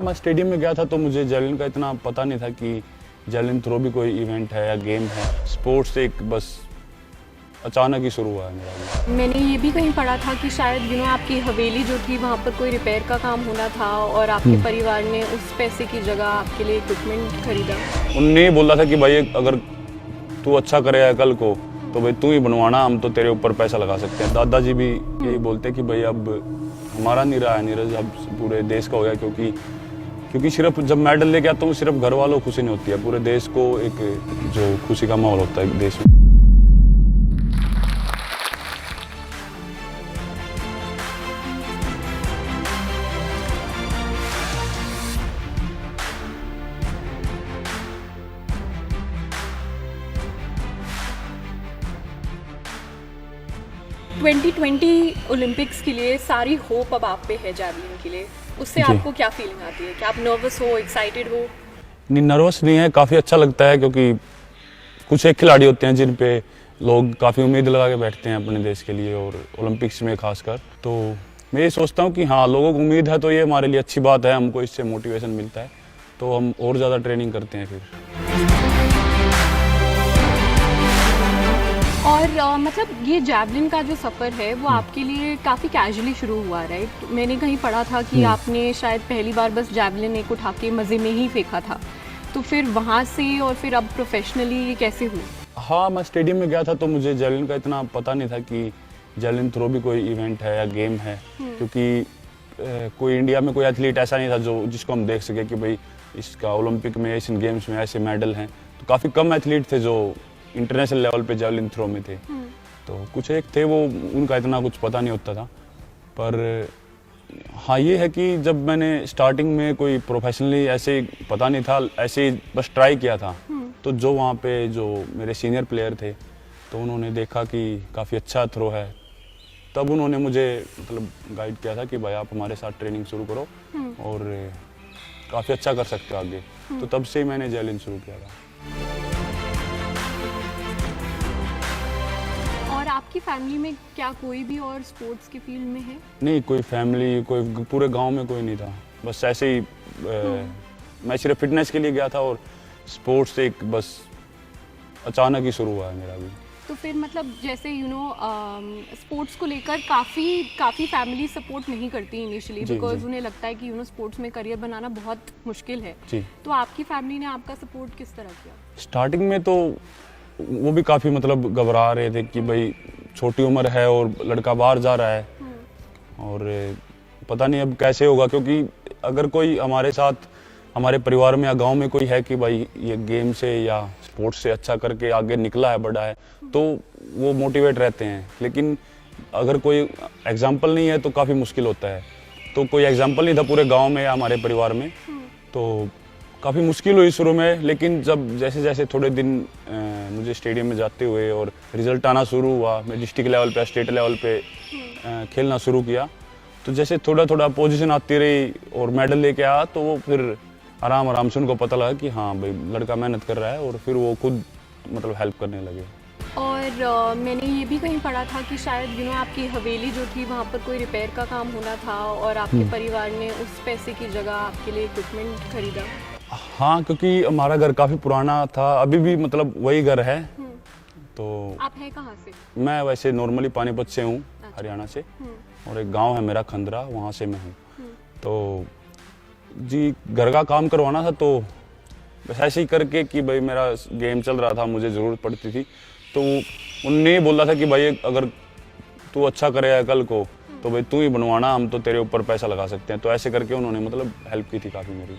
मैं स्टेडियम में गया था तो मुझे जैवलिन का इतना पता नहीं था कि जैवलिन थ्रो भी कोई इवेंट है या गेम है। स्पोर्ट्स एक बस अचानक ही शुरू हुआ है मेरा। मैंने ये भी कहीं पढ़ा था कि शायद आपकी हवेली जो थी वहाँ पर कोई रिपेयर का काम होना था और आपके परिवार ने उस पैसे की जगह आपके लिए इक्विपमेंट खरीदा। उनने बोला था कि भाई अगर तू अच्छा करेगा कल को तो भाई तू ही बनवाना, हम तो तेरे ऊपर पैसा लगा सकते हैं। दादाजी भी यही बोलते कि भाई अब हमारा नहीं रहा है नीरज, अब पूरे देश का हो गया, क्योंकि सिर्फ जब मेडल लेके आता हूँ सिर्फ घर वालों को खुशी नहीं होती है, पूरे देश को एक जो खुशी का माहौल होता है देश में। ओलंपिक्स के लिए सारी होप अब आप पे है जैवलिन के लिए, उससे आपको क्या फीलिंग आती है? क्या आप नर्वस हो, एक्साइटेड हो? नहीं, नर्वस नहीं है, काफ़ी अच्छा लगता है क्योंकि कुछ एक खिलाड़ी होते हैं जिन पे लोग काफ़ी उम्मीद लगा के बैठते हैं अपने देश के लिए और ओलंपिक्स में खासकर। तो मैं ये सोचता हूँ कि हाँ, लोगों को उम्मीद है तो ये हमारे लिए अच्छी बात है, हमको इससे मोटिवेशन मिलता है तो हम और ज़्यादा ट्रेनिंग करते हैं फिर। और मतलब ये जैवलिन का जो सफ़र है वो आपके लिए काफ़ी कैजुअली शुरू हुआ, राइट? मैंने कहीं पढ़ा था कि आपने शायद पहली बार बस जैवलिन एक उठा के मज़े में ही फेंका था, तो फिर वहाँ से और फिर अब प्रोफेशनली ये कैसे हुआ? हाँ, मैं स्टेडियम में गया था तो मुझे जैवलिन का इतना पता नहीं था कि जैवलिन थ्रो भी कोई इवेंट है या गेम है, क्योंकि कोई इंडिया में कोई एथलीट ऐसा नहीं था जिसको हम देख सके कि भाई इसका ओलंपिक में, एशियन गेम्स में ऐसे मेडल हैं। तो काफ़ी कम एथलीट थे जो इंटरनेशनल लेवल पे जैवलिन थ्रो में थे। तो कुछ एक थे वो, उनका इतना कुछ पता नहीं होता था। पर हाँ, ये है कि जब मैंने स्टार्टिंग में कोई प्रोफेशनली ऐसे पता नहीं था, ऐसे ही बस ट्राई किया था, तो जो वहाँ पे जो मेरे सीनियर प्लेयर थे तो उन्होंने देखा कि काफ़ी अच्छा थ्रो है, तब उन्होंने मुझे मतलब गाइड किया था कि भाई आप हमारे साथ ट्रेनिंग शुरू करो और काफ़ी अच्छा कर सकते हो आगे। तो तब से ही मैंने जैवलिन शुरू किया था। और आपकी फैमिली में क्या कोई भी और स्पोर्ट्स की फील्ड में है? नहीं, कोई फैमिली, कोई पूरे गांव में कोई नहीं था, बस ऐसे ही मैं सिर्फ फिटनेस के लिए गया था और स्पोर्ट्स एक बस अचानक ही शुरू हुआ है मेरा भी। तो फिर मतलब जैसे स्पोर्ट्स को लेकर काफ़ी फैमिली सपोर्ट नहीं करती इनिशियली, बिकॉज उन्हें लगता है कि स्पोर्ट्स में करियर बनाना बहुत मुश्किल है। तो आपकी फैमिली ने आपका सपोर्ट किस तरह किया? स्टार्टिंग में तो वो भी काफ़ी मतलब घबरा रहे थे कि भाई छोटी उम्र है और लड़का बाहर जा रहा है और पता नहीं अब कैसे होगा, क्योंकि अगर कोई हमारे साथ हमारे परिवार में या गांव में कोई है कि भाई ये गेम से या स्पोर्ट्स से अच्छा करके आगे निकला है, बड़ा है, तो वो मोटिवेट रहते हैं। लेकिन अगर कोई एग्जाम्पल नहीं है तो काफ़ी मुश्किल होता है। तो कोई एग्जाम्पल नहीं था पूरे गांव में या हमारे परिवार में, तो काफ़ी मुश्किल हुई शुरू में। लेकिन जब जैसे जैसे थोड़े दिन मुझे स्टेडियम में जाते हुए और रिजल्ट आना शुरू हुआ, मैं डिस्ट्रिक्ट लेवल पे, स्टेट लेवल पे खेलना शुरू किया, तो जैसे थोड़ा थोड़ा पोजीशन आती रही और मेडल लेके आया, तो वो फिर आराम आराम से उनको पता लगा कि हाँ भाई लड़का मेहनत कर रहा है, और फिर वो खुद मतलब हेल्प करने लगे। और मैंने ये भी कहीं पढ़ा था कि शायद आपकी हवेली जो थी वहाँ पर कोई रिपेयर का काम होना था और आपके परिवार ने उस पैसे की जगह आपके लिए इक्विपमेंट खरीदा। हाँ, क्योंकि हमारा घर काफ़ी पुराना था, अभी भी मतलब वही घर है। तो आप हैं कहाँ से? मैं वैसे नॉर्मली पानीपत से हूँ, हरियाणा से, और एक गांव है मेरा खंदरा, वहाँ से मैं हूँ। तो जी, घर का काम करवाना था, तो बस ऐसे ही करके कि भाई मेरा गेम चल रहा था, मुझे ज़रूरत पड़ती थी, तो उनने बोला था कि भाई अगर तू अच्छा करेगा कल को तो भाई तू ही बनवाना, हम तो तेरे ऊपर पैसा लगा सकते हैं। तो ऐसे करके उन्होंने मतलब हेल्प की थी काफ़ी मेरी।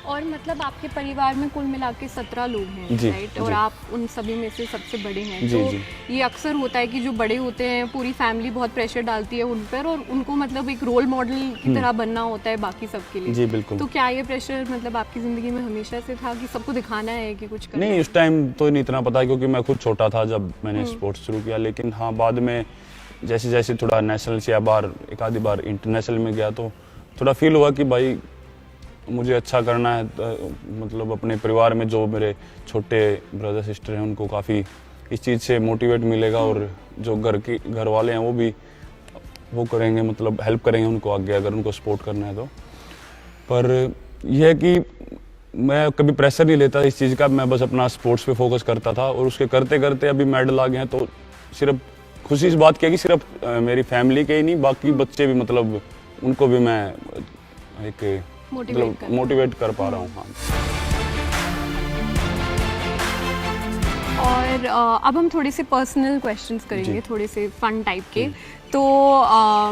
और मतलब आपके परिवार में कुल मिला के 17 लोग हैं, राइट? और आप उन सभी में से सबसे बड़े हैं। तो ये अक्सर होता है कि जो बड़े होते हैं पूरी फैमिली बहुत प्रेशर डालती है उन पर, और उनको मतलब एक रोल मॉडल की तरह बनना होता है बाकी सबके लिए। जी बिल्कुल। तो क्या ये प्रेशर मतलब आपकी ज़िंदगी में हमेशा से था कि सबको दिखाना है कि कुछ करना? नहीं, उस टाइम तो नहीं इतना पता, क्योंकि मैं खुद छोटा था जब मैंने स्पोर्ट्स शुरू किया। लेकिन हाँ, बाद में जैसे जैसे थोड़ा नेशनल से या बाहर एक आधी बार इंटरनेशनल में गया, तो थोड़ा फील हुआ कि भाई मुझे अच्छा करना है। मतलब अपने परिवार में जो मेरे छोटे ब्रदर सिस्टर हैं उनको काफ़ी इस चीज़ से मोटिवेट मिलेगा, और जो घर वाले हैं वो भी वो करेंगे, मतलब हेल्प करेंगे उनको आगे अगर उनको सपोर्ट करना है। पर यह है कि मैं कभी प्रेशर नहीं लेता इस चीज़ का, मैं बस अपना स्पोर्ट्स पे फोकस करता था और उसके करते करते अभी मेडल आ गए हैं। तो सिर्फ खुशी इस बात की है कि सिर्फ मेरी फैमिली के ही नहीं, बाकी बच्चे भी मतलब उनको भी मैं एक मोटिवेट कर पा रहा हूँ। हाँ। और अब हम थोड़े से पर्सनल क्वेश्चंस करेंगे, थोड़े से फन टाइप के। तो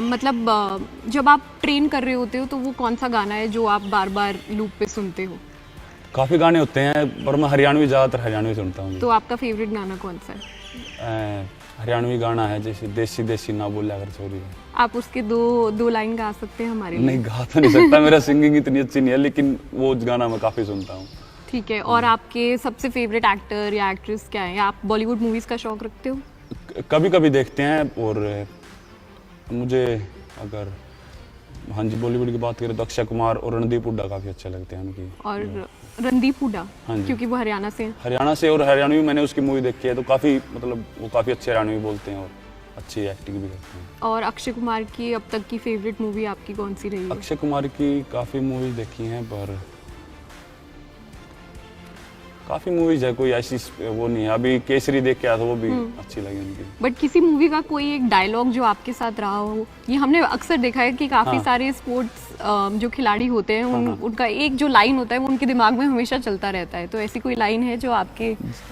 मतलब जब आप ट्रेन कर रहे होते हो तो वो कौन सा गाना है जो आप बार बार लूप पे सुनते हो? काफ़ी गाने होते हैं पर मैं हरियाणवी, ज़्यादातर हरियाणवी सुनता हूँ। तो आपका फेवरेट गाना कौन सा है? हरियाणवी गाना है जैसे देसी देसी ना बोला अगर चोरी है। आप उसके दो लाइन गा सकते हैं हमारे लिए? नहीं, गा तो नहीं सकता, मेरा सिंगिंग इतनी अच्छी नहीं है, लेकिन वो गाना मैं काफ़ी सुनता हूँ। ठीक है। और आपके सबसे फेवरेट एक्टर या एक्ट्रेस क्या है? या आप बॉलीवुड मूवीज़ का शौक रखते हो? कभी कभी देखते हैं। और मुझे अगर हाँ जी बॉलीवुड की बात करें तो अक्षय कुमार और रणदीप हुड्डा काफ़ी अच्छे लगते हैं उनकी। और रणदीप हुड्डा? हाँ जी, क्योंकि वो हरियाणा से हैं। हरियाणा से, और हरियाणवी मैंने उसकी मूवी देखी है तो काफ़ी मतलब वो काफ़ी अच्छे हरियाणवी बोलते हैं और अच्छी एक्टिंग भी करते हैं। और अक्षय कुमार की अब तक की फेवरेट मूवी आपकी कौन सी रही है? अक्षय कुमार की काफ़ी मूवीज देखी हैं पर काफ़ी मूवीज है, कोई ऐसी वो नहीं है। अभी केसरी देख के आया था, वो भी अच्छी लगी उनकी। बट किसी मूवी का कोई एक डायलॉग जो आपके साथ रहा हो? ये हमने अक्सर देखा है कि काफ़ी सारे स्पोर्ट्स जो खिलाड़ी होते हैं उनका एक जो लाइन होता है वो उनके दिमाग में हमेशा चलता रहता है। तो ऐसी कोई लाइन है जो आपके?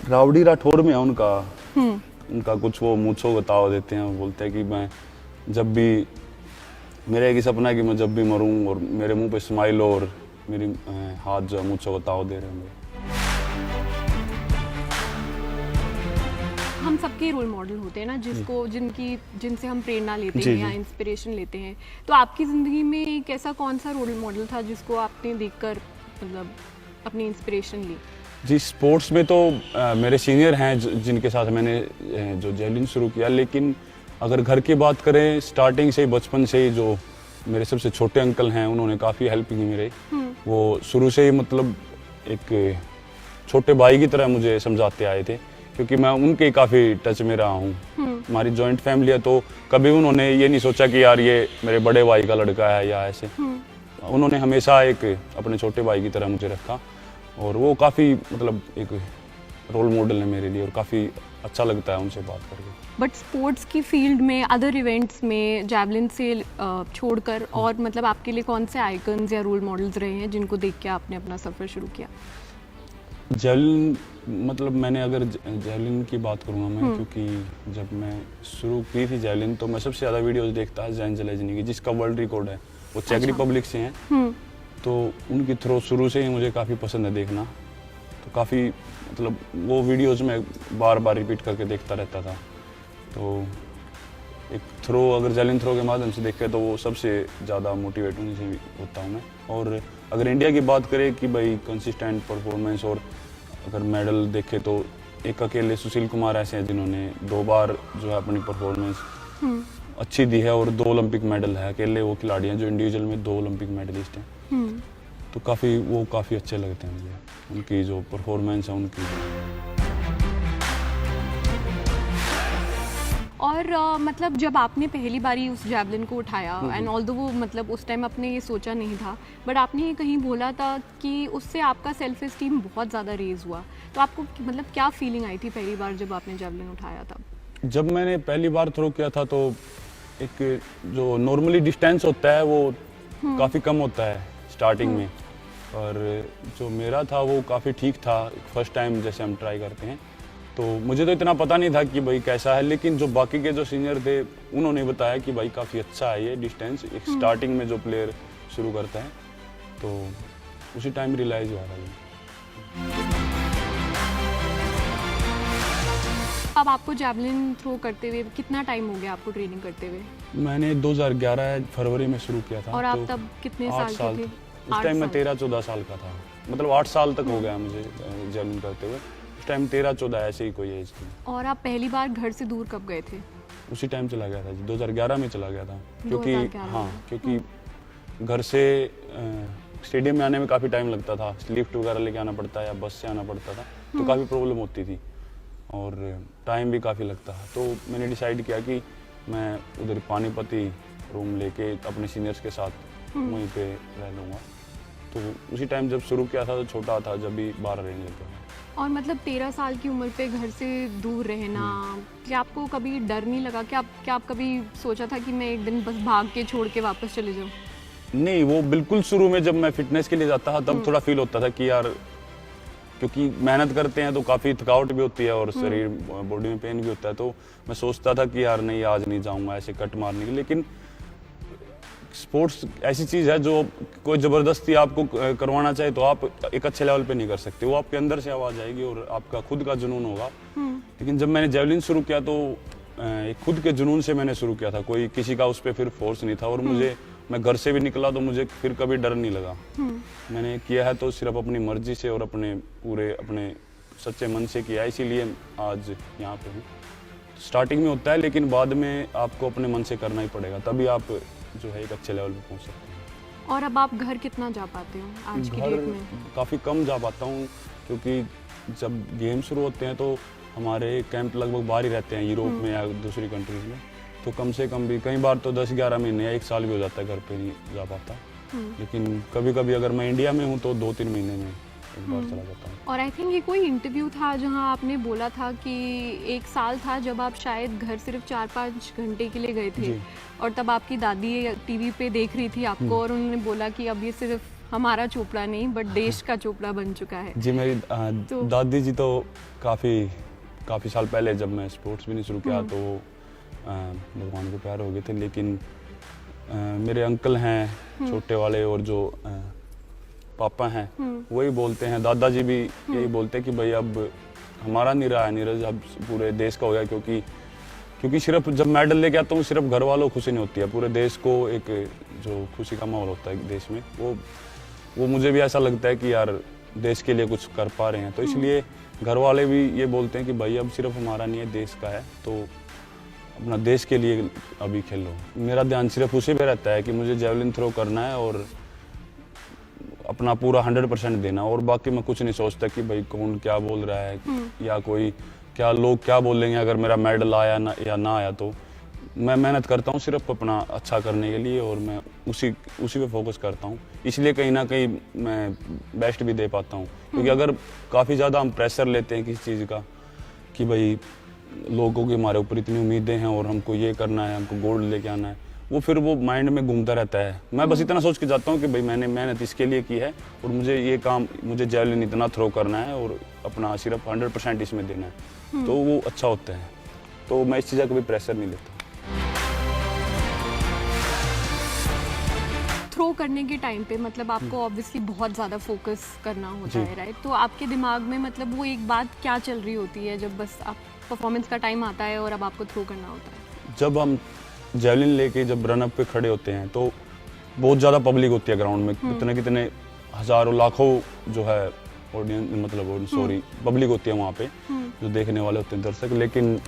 राउडी राठौर में है उनका कुछ वो मूंछों बताओ देते हैं, वो बोलते हैं कि मैं जब भी, मेरा एक ही सपना है कि मैं जब भी मरूं और मेरे मुंह पे स्माइल हो और मेरी हाथ जो है मूंछों बताओ दे रहे होंगे। हम सबके रोल मॉडल होते हैं ना, जिनसे हम प्रेरणा लेते हैं या इंस्पिरेशन लेते हैं। तो आपकी ज़िंदगी में एक ऐसा कौन सा रोल मॉडल था जिसको आपने देखकर मतलब अपनी इंस्पिरेशन ली? जी, स्पोर्ट्स में तो मेरे सीनियर हैं जिनके साथ मैंने जो जेवलिन शुरू किया, लेकिन अगर घर की बात करें स्टार्टिंग से ही, बचपन से ही जो मेरे सबसे छोटे अंकल हैं उन्होंने काफ़ी हेल्प की मेरे। वो शुरू से ही मतलब एक छोटे भाई की तरह मुझे समझाते आए थे, क्योंकि मैं उनके काफ़ी टच में रहा हूँ। हमारी जॉइंट फैमिली है तो कभी उन्होंने ये नहीं सोचा कि यार ये मेरे बड़े भाई का लड़का है या ऐसे। उन्होंने हमेशा एक अपने छोटे भाई की तरह मुझे रखा और वो काफ़ी मतलब एक रोल मॉडल है मेरे लिए और काफ़ी अच्छा लगता है उनसे बात करके। बट स्पोर्ट्स की फील्ड में, अदर इवेंट्स में जैवलिन से छोड़कर और मतलब आपके लिए कौन से आइकन्स या रोल मॉडल्स रहे हैं जिनको देख के आपने अपना सफ़र शुरू किया? जेवलिन मतलब मैंने अगर जेवलिन की बात करूँगा मैं, क्योंकि जब मैं शुरू की थी जेवलिन तो मैं सबसे ज़्यादा वीडियोस देखता है जैन जलेजनी की, जिसका वर्ल्ड रिकॉर्ड है। वो चेक रिपब्लिक से हैं, तो उनकी थ्रो शुरू से ही मुझे काफ़ी पसंद है देखना। तो काफ़ी मतलब वो वीडियोस में बार बार रिपीट करके देखता रहता था। तो एक थ्रो अगर जेवलिन थ्रो के माध्यम से देखे तो वो सबसे ज़्यादा मोटिवेट होने से होता हूँ मैं। और अगर इंडिया की बात करें कि भाई कंसिस्टेंट परफॉर्मेंस और अगर मेडल देखे तो एक अकेले सुशील कुमार ऐसे हैं जिन्होंने 2 बार जो है अपनी परफॉर्मेंस अच्छी दी है और 2 ओलंपिक मेडल है। अकेले वो खिलाड़ी हैं जो इंडिविजुअल में 2 ओलंपिक मेडलिस्ट हैं। तो काफ़ी अच्छे लगते हैं मुझे उनकी जो परफॉर्मेंस है उनकी। और मतलब जब आपने पहली बारी उस जैवलिन को उठाया एंड ऑल्दो वो मतलब उस टाइम आपने ये सोचा नहीं था, बट आपने ये कहीं बोला था कि उससे आपका सेल्फ एस्टीम बहुत ज़्यादा रेज हुआ। तो आपको मतलब क्या फीलिंग आई थी पहली बार जब आपने जैवलिन उठाया था? जब मैंने पहली बार थ्रो किया था तो एक जो नॉर्मली डिस्टेंस होता है वो काफ़ी कम होता है स्टार्टिंग में, और जो मेरा था वो काफ़ी ठीक था। फर्स्ट टाइम जैसे हम ट्राई करते हैं तो मुझे तो इतना पता नहीं था कि भाई कैसा है, लेकिन जो बाकी के जो सीनियर थे उन्होंने बताया कि भाई काफ़ी अच्छा है ये डिस्टेंस, एक स्टार्टिंग में जो प्लेयर शुरू करता है। तो उसी टाइम रियलाइज़ हुआ था ये। अब आपको जैवलिन थ्रो करते हुए कितना टाइम हो गया आपको ट्रेनिंग करते हुए? मैंने 2011 फरवरी में शुरू किया था। और आप तब कितने साल के थे? उस टाइम मैं 13-14 साल का था, मतलब 8 साल तक हो गया मुझे जैवलिन करते हुए। उस टाइम 13-14 ऐसे ही कोई एज थी। और आप पहली बार घर से दूर कब गए थे? उसी टाइम चला गया था जी, 2011 में चला गया था। क्योंकि 2011 हाँ, क्योंकि घर से स्टेडियम में आने में काफ़ी टाइम लगता था, लिफ्ट वगैरह लेके आना पड़ता है या बस से आना पड़ता था, तो काफ़ी प्रॉब्लम होती थी और टाइम भी काफ़ी लगता था। तो मैंने डिसाइड किया कि मैं उधर पानीपत ही रूम लेके अपने सीनियर्स के साथ वहीं पे रह लूँगा। तो उसी टाइम जब शुरू किया था तो छोटा था, जब भी बाहर रहने लगा। और मतलब 13 साल की उम्र पे घर से दूर रहना, क्या आपको कभी डर नहीं लगा? क्या आप कभी सोचा था कि मैं एक दिन बस भाग के छोड़ के वापस चले जाऊँ? नहीं, वो बिल्कुल शुरू में जब मैं फिटनेस के लिए जाता था तब थोड़ा फील होता था कि यार, क्योंकि मेहनत करते हैं तो काफ़ी थकावट भी होती है और शरीर बॉडी में पेन भी होता है, तो मैं सोचता था कि यार नहीं, आज नहीं जाऊँगा ऐसे कट मारने के। लेकिन स्पोर्ट्स ऐसी चीज़ है जो कोई ज़बरदस्ती आपको करवाना चाहे तो आप एक अच्छे लेवल पे नहीं कर सकते, वो आपके अंदर से आवाज़ आएगी और आपका खुद का जुनून होगा। लेकिन जब मैंने जेवलिन शुरू किया तो एक खुद के जुनून से मैंने शुरू किया था, कोई किसी का उस पर फिर फोर्स नहीं था, और मैं घर से भी निकला तो मुझे फिर कभी डर नहीं लगा। मैंने किया है तो सिर्फ अपनी मर्जी से और अपने सच्चे मन से किया, इसीलिए आज यहाँ पे हूँ। स्टार्टिंग में होता है लेकिन बाद में आपको अपने मन से करना ही पड़ेगा, तभी आप जो है एक अच्छे लेवल पे पहुँच सकते हैं। और अब आप घर कितना जा पाते हो आज की डेट में? काफ़ी कम जा पाता हूँ, क्योंकि जब गेम शुरू होते हैं तो हमारे कैंप लगभग बाहर ही रहते हैं, यूरोप में या दूसरी कंट्रीज में, तो कम से कम भी कई बार तो 10-11 महीने या 1 साल भी हो जाता है घर पे नहीं जा पाता। लेकिन कभी कभी अगर मैं इंडिया में हूँ तो 2-3 महीने में एक बार चला जाता हूँ। और आई थिंक ये कोई इंटरव्यू था जहाँ आपने बोला था कि 1 साल था जब आप शायद घर सिर्फ 4-5 घंटे के लिए गए थे, और तब आपकी दादी टीवी पे देख रही थी आपको और उन्होंने बोला कि अब ये सिर्फ हमारा चोपड़ा नहीं बट देश का चोपड़ा बन चुका है। जी, मेरी दादी जी तो काफ़ी साल पहले, जब मैं स्पोर्ट्स भी नहीं शुरू किया तो भगवान को प्यार हो गए थे। लेकिन मेरे अंकल हैं छोटे वाले, और जो पापा हैं वही बोलते हैं, दादाजी भी यही बोलते हैं कि भाई अब हमारा नहीं रहा है नीरज, अब पूरे देश का हो गया, क्योंकि सिर्फ जब मेडल लेके आता हूँ सिर्फ घर वालों को खुशी नहीं होती है, पूरे देश को एक जो खुशी का माहौल होता है देश में, वो मुझे भी ऐसा लगता है कि यार देश के लिए कुछ कर पा रहे हैं। तो इसलिए घर वाले भी ये बोलते हैं कि भाई अब सिर्फ हमारा नहीं है, देश का है, तो अपना देश के लिए अभी खेलो। मेरा ध्यान सिर्फ उसी पे रहता है कि मुझे जेवलिन थ्रो करना है और अपना पूरा 100% देना, और बाकी मैं कुछ नहीं सोचता कि भाई कौन क्या बोल रहा है या लोग क्या बोलेंगे अगर मेरा मेडल आया या ना आया। तो मैं मेहनत करता हूँ सिर्फ अपना अच्छा करने के लिए, और मैं उसी पे फोकस करता हूँ, इसलिए कहीं ना कहीं मैं बेस्ट भी दे पाता हूँ। क्योंकि अगर काफ़ी ज़्यादा हम प्रेशर लेते हैं किसी चीज़ का कि भाई लोगों की हमारे ऊपर इतनी उम्मीदें हैं और हमको ये करना है, हमको गोल्ड लेके आना है, वो माइंड में घूमता रहता है। मैं बस इतना सोच के जाता हूँ कि भाई मैंने मेहनत इसके लिए की है और मुझे जेवलिन इतना थ्रो करना है और अपना सिर्फ 100% इसमें देना है, तो वो अच्छा होता है। तो मैं इस चीज़ का कभी प्रेशर नहीं लेता। थ्रो करने के टाइम पे मतलब आपको ऑब्वियसली बहुत ज़्यादा फोकस करना होता है, राइट? तो आपके दिमाग में मतलब वो एक बात क्या चल रही होती है जब बस आप परफॉर्मेंस का टाइम आता है और अब आपको थ्रो करना होता है? जब हम जेवलिन लेके जब रन अप पे खड़े होते हैं तो बहुत ज़्यादा पब्लिक होती है ग्राउंड में, कितने हज़ारों लाखों जो है ऑडियंस, मतलब सॉरी पब्लिक होती है वहाँ पे जो देखने वाले होते हैं दर्शक। लेकिन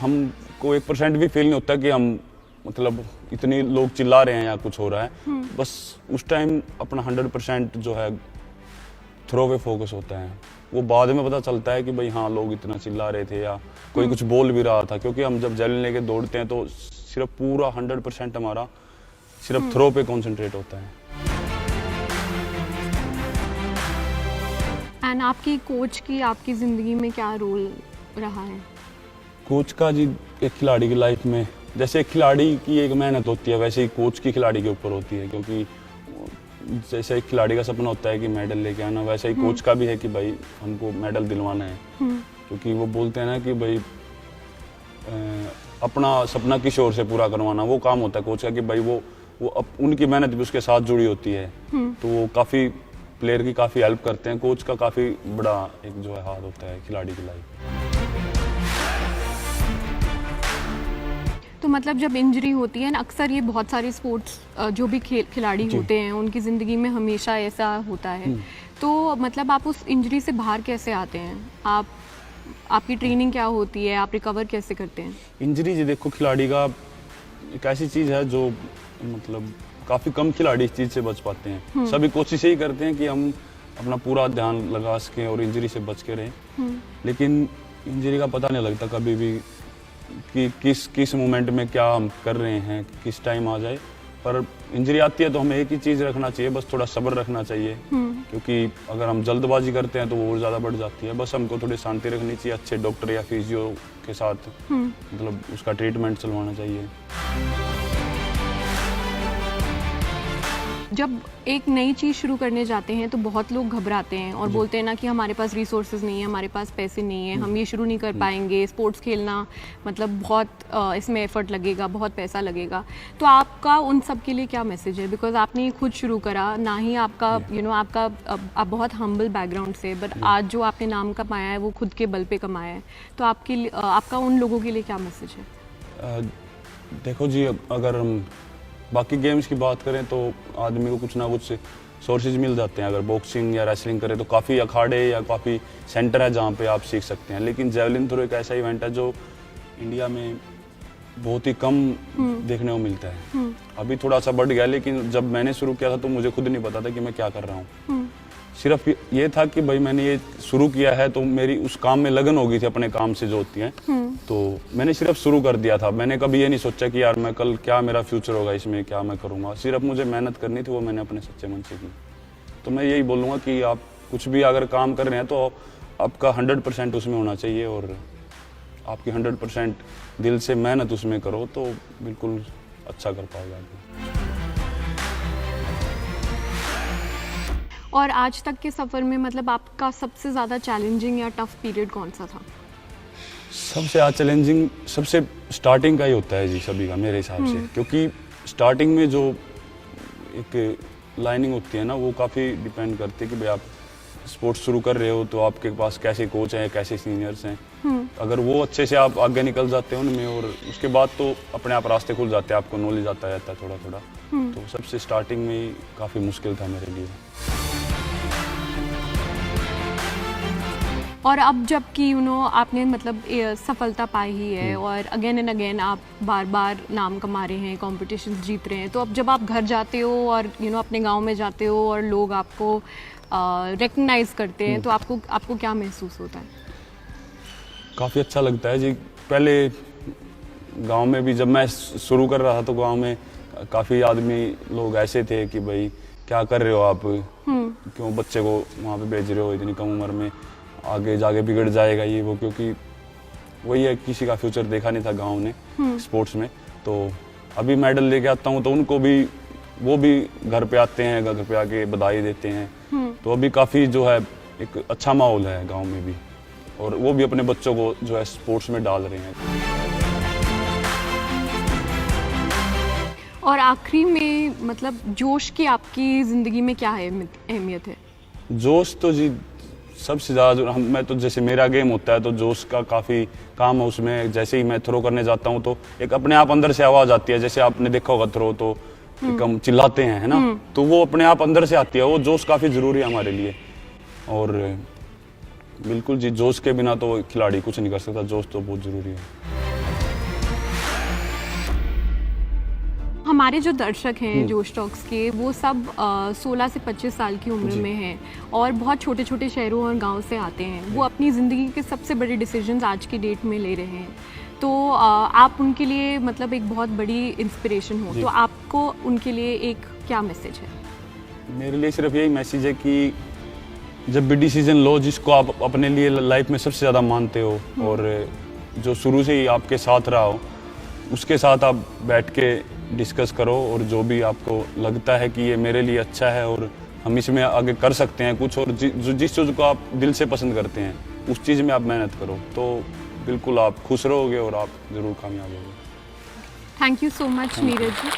हमको 1% भी फील नहीं होता कि हम मतलब इतने लोग चिल्ला रहे हैं या कुछ हो रहा है। बस उस टाइम अपना 100% जो है थ्रो पे फोकस होता है। वो बाद में पता चलता है कि भाई हाँ लोग इतना चिल्ला रहे थे या कोई कुछ बोल भी रहा था, क्योंकि हम जब जेवलिन लेके दौड़ते हैं तो सिर्फ पूरा 100% हमारा सिर्फ थ्रो पे कंसंट्रेट होता है। एंड आपकी कोच की आपकी ज़िंदगी में क्या रोल रहा है? कोच का जी एक खिलाड़ी की लाइफ में जैसे एक खिलाड़ी की एक मेहनत होती है वैसे ही कोच की खिलाड़ी के ऊपर होती है, क्योंकि जैसे एक खिलाड़ी का सपना होता है कि मेडल लेके आना, वैसे ही कोच का भी है कि भाई हमको मेडल दिलवाना है। क्योंकि वो बोलते हैं ना कि भाई अपना सपना किसी और से पूरा करवाना, वो काम होता है कोच का कि भाई वो उनकी मेहनत भी उसके साथ जुड़ी होती है। तो वो काफ़ी प्लेयर की काफ़ी हेल्प करते हैं। कोच का काफ़ी बड़ा एक जो है हाथ होता है खिलाड़ी की लाइफ। तो मतलब जब इंजरी होती है ना, अक्सर ये बहुत सारे स्पोर्ट्स जो भी खिलाड़ी होते हैं उनकी ज़िंदगी में हमेशा ऐसा होता है। तो मतलब आप उस इंजरी से बाहर कैसे आते हैं? आपकी ट्रेनिंग क्या होती है? आप रिकवर कैसे करते हैं? इंजरी जी देखो खिलाड़ी का एक ऐसी चीज़ है जो मतलब काफ़ी कम खिलाड़ी इस चीज़ से बच पाते हैं। सभी कोशिश यही करते हैं कि हम अपना पूरा ध्यान लगा सकें और इंजरी से बच के रहें। लेकिन इंजरी का पता नहीं लगता कभी भी कि किस मोमेंट में क्या हम कर रहे हैं, किस टाइम आ जाए। पर इंजरी आती है तो हमें एक ही चीज़ रखना चाहिए, बस थोड़ा सब्र रखना चाहिए, क्योंकि अगर हम जल्दबाजी करते हैं तो वो और ज़्यादा बढ़ जाती है। बस हमको थोड़ी शांति रखनी चाहिए, अच्छे डॉक्टर या फिजियो के साथ मतलब उसका ट्रीटमेंट चलवाना चाहिए। जब एक नई चीज़ शुरू करने जाते हैं तो बहुत लोग घबराते हैं और बोलते हैं ना कि हमारे पास रिसोर्सेज नहीं है, हमारे पास पैसे नहीं है, हम ये शुरू नहीं कर पाएंगे, स्पोर्ट्स खेलना मतलब बहुत इसमें एफर्ट लगेगा, बहुत पैसा लगेगा। तो आपका उन सब के लिए क्या मैसेज है? बिकॉज आपने ये खुद शुरू करा, ना ही आपका आपका आप बहुत हम्बल बैकग्राउंड से, बट आज जो आपने नाम कमाया है वो खुद के बल पे कमाया है। तो आपका उन लोगों के लिए क्या मैसेज है? देखो जी, अगर हम बाकी गेम्स की बात करें तो आदमी को कुछ ना कुछ सोर्सेज मिल जाते हैं। अगर बॉक्सिंग या रेसलिंग करें तो काफ़ी अखाड़े या काफ़ी सेंटर है जहाँ पे आप सीख सकते हैं, लेकिन जेवलिन थ्रो एक ऐसा इवेंट है जो इंडिया में बहुत ही कम देखने को मिलता है। अभी थोड़ा सा बढ़ गया, लेकिन जब मैंने शुरू किया था तो मुझे खुद नहीं पता था कि मैं क्या कर रहा हूँ। सिर्फ ये था कि भाई मैंने ये शुरू किया है तो मेरी उस काम में लगन हो गई थी, अपने काम से जो होती है, तो मैंने सिर्फ शुरू कर दिया था। मैंने कभी ये नहीं सोचा कि यार मैं कल क्या मेरा फ्यूचर होगा इसमें, क्या मैं करूँगा। सिर्फ मुझे मेहनत करनी थी, वो मैंने अपने सच्चे मन से की। तो मैं यही बोलूँगा कि आप कुछ भी अगर काम कर रहे हैं तो आपका 100% उसमें होना चाहिए और आपकी 100% दिल से मेहनत उसमें करो तो बिल्कुल अच्छा कर पाओगे आगे। और आज तक के सफ़र में मतलब आपका सबसे ज़्यादा चैलेंजिंग या टफ पीरियड कौन सा था? सबसे ज़्यादा चैलेंजिंग सबसे स्टार्टिंग का ही होता है जी, सभी का मेरे हिसाब से, क्योंकि स्टार्टिंग में जो एक लाइनिंग होती है ना, वो काफ़ी डिपेंड करती है कि भाई आप स्पोर्ट्स शुरू कर रहे हो तो आपके पास कैसे कोच हैं, कैसे सीनियर्स हैं। अगर वो अच्छे से आप आगे निकल जाते हो उनमें, और उसके बाद तो अपने आप रास्ते खुल जाते हैं, आपको नॉलेज आता रहता है थोड़ा थोड़ा। तो सबसे स्टार्टिंग में ही काफ़ी मुश्किल था मेरे लिए। और अब जबकि आपने मतलब सफलता पाई ही है और अगेन एंड अगेन आप बार बार नाम कमा रहे हैं, कॉम्पिटिशन्स जीत रहे हैं, तो अब जब आप घर जाते हो और अपने गांव में जाते हो और लोग आपको रिकग्नाइज करते हैं तो आपको क्या महसूस होता है? काफ़ी अच्छा लगता है जी। पहले गांव में भी जब मैं शुरू कर रहा था तो गांव में काफ़ी आदमी लोग ऐसे थे कि भाई क्या कर रहे हो आप, क्यों बच्चे को वहाँ पे भेज रहे हो इतनी कम उम्र में, आगे जाके बिगड़ जाएगा ये वो, क्योंकि वही है, किसी का फ्यूचर देखा नहीं था गांव ने स्पोर्ट्स में। तो अभी मेडल लेके आता हूँ तो उनको भी, वो भी घर पे आते हैं, घर पे आके बधाई देते हैं। तो अभी काफ़ी जो है एक अच्छा माहौल है गांव में भी, और वो भी अपने बच्चों को जो है स्पोर्ट्स में डाल रहे हैं। और आखिरी में मतलब जोश की आपकी ज़िंदगी में क्या है अहमियत है? जोश तो जी सबसे ज़्यादा मैं तो, जैसे मेरा गेम होता है तो जोश का काफ़ी काम है उसमें। जैसे ही मैं थ्रो करने जाता हूँ तो एक अपने आप अंदर से आवाज़ आती है, जैसे आपने देखा होगा थ्रो तो हम चिल्लाते हैं, है ना, तो वो अपने आप अंदर से आती है। वो जोश काफ़ी ज़रूरी है हमारे लिए, और बिल्कुल जी जोश के बिना तो खिलाड़ी कुछ नहीं कर सकता, जोश तो बहुत ज़रूरी है। हमारे जो दर्शक हैं जोश टॉक्स के, वो सब 16 से 25 साल की उम्र में हैं और बहुत छोटे छोटे शहरों और गांव से आते हैं। वो अपनी ज़िंदगी के सबसे बड़े डिसीजंस आज की डेट में ले रहे हैं, तो आप उनके लिए मतलब एक बहुत बड़ी इंस्पिरेशन हो, तो आपको उनके लिए एक क्या मैसेज है? मेरे लिए सिर्फ यही मैसेज है कि जब भी डिसीजन लो जिसको आप अपने लिए लाइफ में सबसे ज़्यादा मानते हो और जो शुरू से ही आपके साथ रहा हो, उसके साथ आप बैठ के डिस्कस करो, और जो भी आपको लगता है कि ये मेरे लिए अच्छा है और हम इसमें आगे कर सकते हैं कुछ, और जिस चीज़ को आप दिल से पसंद करते हैं उस चीज़ में आप मेहनत करो, तो बिल्कुल आप खुश रहोगे और आप ज़रूर कामयाब होगे। Thank you so much Neeraj ji.